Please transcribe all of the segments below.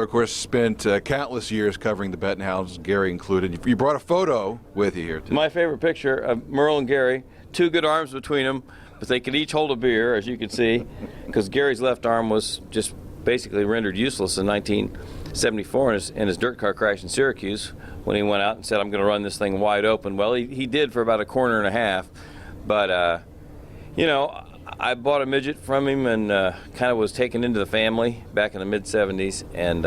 of course, spent countless years covering the Bettenhausens, Gary included. You brought a photo with you here today. My favorite picture of Merle and Gary, two good arms between them, but they could each hold a beer, as you can see, because Gary's left arm was just basically rendered useless in 1974 in his dirt car crash in Syracuse when he went out and said, I'm going to run this thing wide open. Well, he did for about a corner and a half, but, you know, I bought a midget from him and kind of was taken into the family back in the mid-'70s, and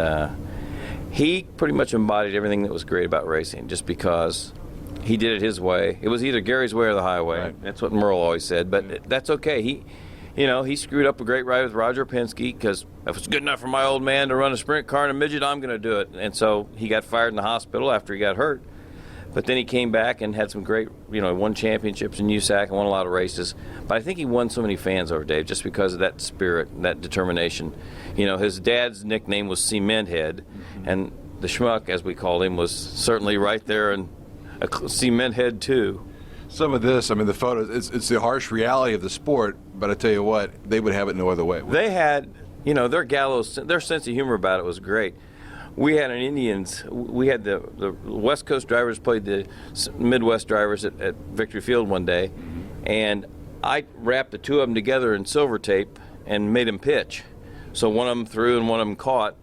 he pretty much embodied everything that was great about racing, just because he did it his way. It was either Gary's way or the highway. Right. That's what Merle always said, but that's okay. He screwed up a great ride with Roger Penske because if it's good enough for my old man to run a sprint car and a midget, I'm going to do it. And so he got fired in the hospital after he got hurt. But then he came back and had some great, won championships in USAC and won a lot of races. But I think he won so many fans over, Dave, just because of that spirit, that determination. His dad's nickname was Cement Head, and the schmuck, as we called him, was certainly right there and a cement head too. Some of this, the photos, it's the harsh reality of the sport, but I tell you what, they would have it no other way. They had, their gallows, their sense of humor about it was great. We had an Indians, we had the West Coast drivers played the Midwest drivers at Victory Field one day, and I wrapped the two of them together in silver tape and made them pitch. So one of them threw and one of them caught,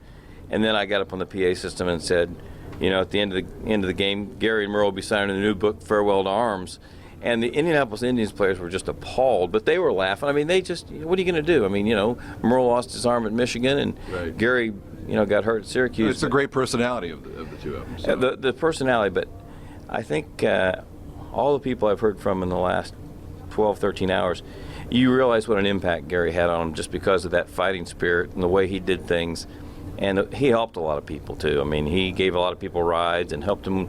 and then I got up on the PA system and said, at the end of the game, Gary and Merle will be signing a new book, Farewell to Arms. And the Indianapolis Indians players were just appalled, but they were laughing. They just, what are you going to do? Merle lost his arm at Michigan, and right. Gary, got hurt at Syracuse. It's a great personality of the two of them. So. The personality, but I think all the people I've heard from in the last 12, 13 hours, you realize what an impact Gary had on them just because of that fighting spirit and the way he did things. And he helped a lot of people, too. He gave a lot of people rides and helped them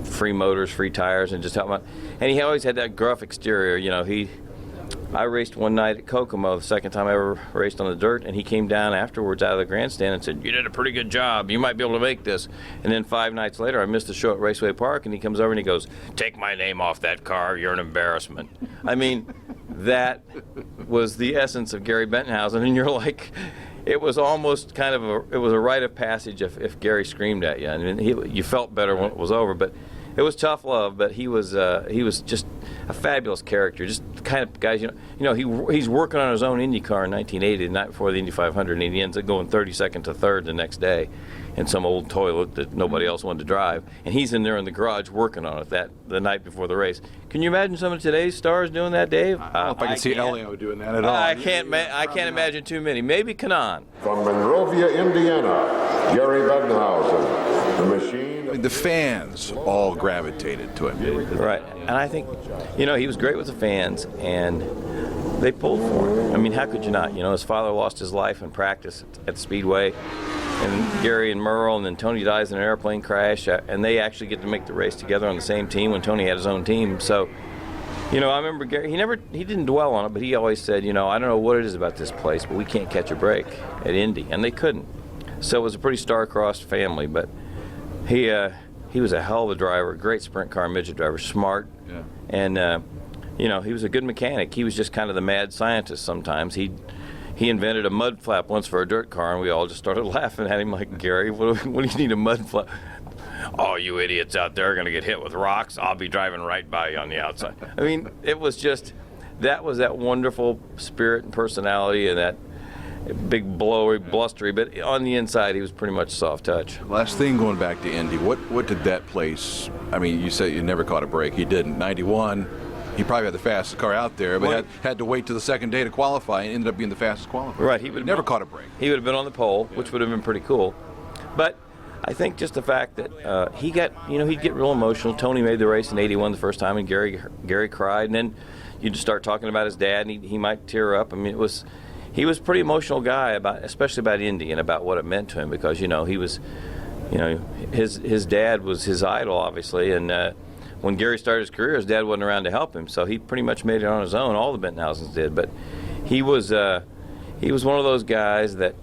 free motors, free tires, and just helped them out. And he always had that gruff exterior. I raced one night at Kokomo, the second time I ever raced on the dirt, and he came down afterwards out of the grandstand and said, you did a pretty good job. You might be able to make this. And then 5 nights later, I missed the show at Raceway Park, and he comes over and he goes, take my name off that car. You're an embarrassment. That was the essence of Gary Bettenhausen, and you're like... It was almost kind of a rite of passage if Gary screamed at you. You felt better when it was over, but it was tough love. But he was just a fabulous character, just the kind of guys. He's working on his own Indy car in 1980, the night before the Indy 500, and he ends up going 32nd to 3rd the next day in some old toilet that nobody else wanted to drive, and he's in there in the garage working on it the night before the race. Can you imagine some of today's stars doing that, Dave? I don't know if I can see Elio doing that at all. I can't imagine too many. Maybe Kanan. From Monrovia, Indiana, Gary Bettenhausen, the machine. The fans all gravitated to him. Right, and I think, he was great with the fans, and they pulled for him. How could you not? His father lost his life in practice at the Speedway, and Gary and Merle, and then Tony dies in an airplane crash, and they actually get to make the race together on the same team when Tony had his own team. So, I remember Gary, he didn't dwell on it, but he always said, I don't know what it is about this place, but we can't catch a break at Indy, and they couldn't. So it was a pretty star-crossed family, but he was a hell of a driver, great sprint car midget driver, smart, yeah. And he was a good mechanic. He was just kind of the mad scientist sometimes. He invented a mud flap once for a dirt car, and we all just started laughing at him like, Gary, what do you need a mud flap? Oh, you idiots out there are going to get hit with rocks. I'll be driving right by you on the outside. It was just, that was that wonderful spirit and personality and that big blowery, blustery, but on the inside he was pretty much soft touch. Last thing, going back to Indy, what did that place, you said you never caught a break. He didn't. 91, he probably had the fastest car out there, but had to wait till the second day to qualify and ended up being the fastest qualifier. Right. He never caught a break. He would have been on the pole, which would have been pretty cool. But I think just the fact that he'd get real emotional. Tony made the race in 81 the first time, and Gary cried, and then you just start talking about his dad, and he might tear up. He was a pretty emotional guy especially about Indy and about what it meant to him, because he was, his dad was his idol, obviously, and when Gary started his career, his dad wasn't around to help him, so he pretty much made it on his own. All the Bettenhausens did, but he was one of those guys that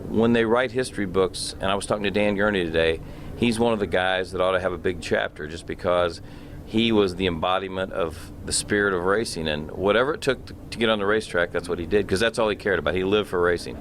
when they write history books, and I was talking to Dan Gurney today, he's one of the guys that ought to have a big chapter, just because he was the embodiment of the spirit of racing, and whatever it took to get on the racetrack, that's what he did, because that's all he cared about. He lived for racing.